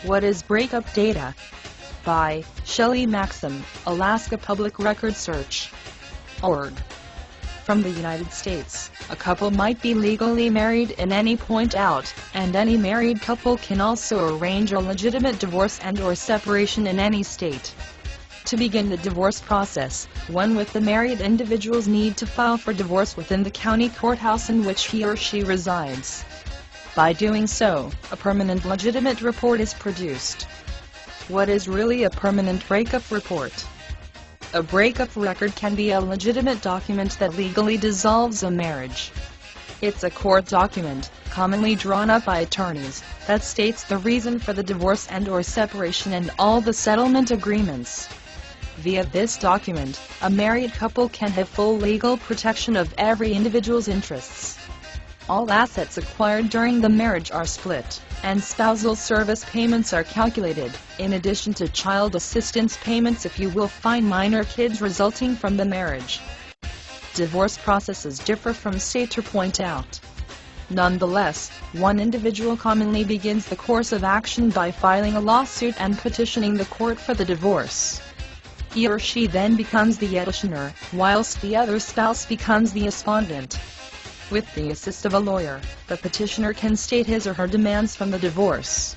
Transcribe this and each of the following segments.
What is breakup data? By Shelley Maxim, Alaska Public Record Search. .org. From the United States, a couple might be legally married in any point out, and any married couple can also arrange a legitimate divorce and/or separation in any state. To begin the divorce process, one with the married individuals need to file for divorce within the county courthouse in which he or she resides. By doing so, a permanent legitimate report is produced. What is really a permanent breakup report? A breakup record can be a legitimate document that legally dissolves a marriage. It's a court document, commonly drawn up by attorneys, that states the reason for the divorce and/or separation and all the settlement agreements. Via this document, a married couple can have full legal protection of every individual's interests. All assets acquired during the marriage are split, and spousal service payments are calculated, in addition to child assistance payments if you will find minor kids resulting from the marriage. Divorce processes differ from state to point out. Nonetheless, one individual commonly begins the course of action by filing a lawsuit and petitioning the court for the divorce. He or she then becomes the petitioner, whilst the other spouse becomes the respondent. With the assist of a lawyer, the petitioner can state his or her demands from the divorce.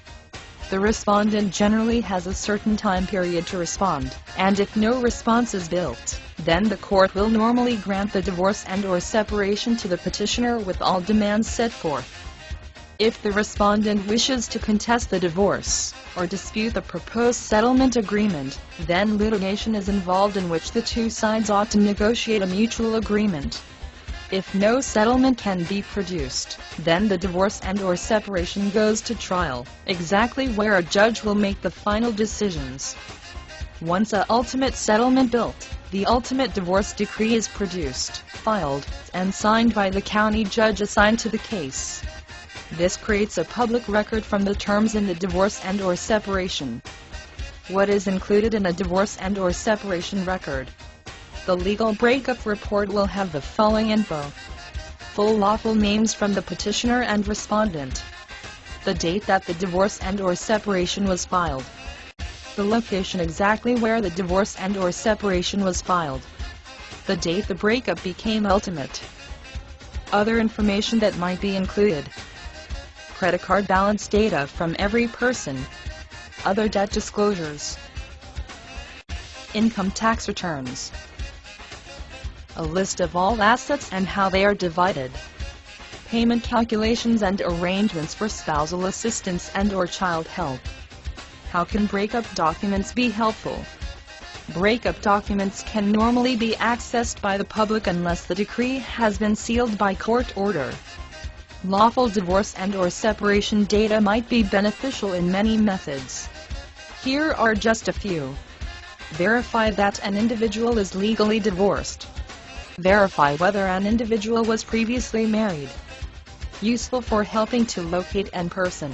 The respondent generally has a certain time period to respond, and if no response is built, then the court will normally grant the divorce and/or separation to the petitioner with all demands set forth. If the respondent wishes to contest the divorce, or dispute the proposed settlement agreement, then litigation is involved in which the two sides ought to negotiate a mutual agreement. If no settlement can be produced, then the divorce and/or separation goes to trial, exactly where a judge will make the final decisions. Once a ultimate settlement built, the ultimate divorce decree is produced, filed, and signed by the county judge assigned to the case. This creates a public record from the terms in the divorce and/or separation. What is included in a divorce and/or separation record? The legal breakup report will have the following info: full lawful names from the petitioner and respondent, the date that the divorce and/or separation was filed, the location exactly where the divorce and/or separation was filed, the date the breakup became ultimate. Other information that might be included: credit card balance data from every person, other debt disclosures, income tax returns, a list of all assets and how they are divided, payment calculations and arrangements for spousal assistance and/or child help. How can breakup documents be helpful? Breakup documents can normally be accessed by the public unless the decree has been sealed by court order. Lawful divorce and/or separation data might be beneficial in many methods. Here are just a few. Verify that an individual is legally divorced. Verify whether an individual was previously married. Useful for helping to locate an person.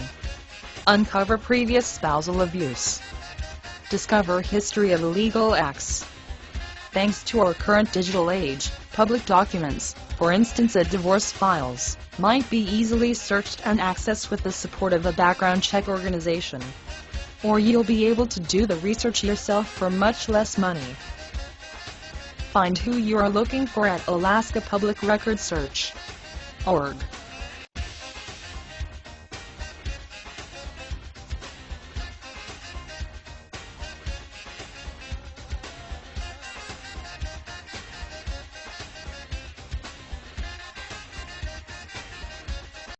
Uncover previous spousal abuse. Discover history of illegal acts. Thanks to our current digital age, public documents, for instance divorce files, might be easily searched and accessed with the support of a background check organization. Or you'll be able to do the research yourself for much less money. Find who you are looking for at Alaska Public Record Search. .org.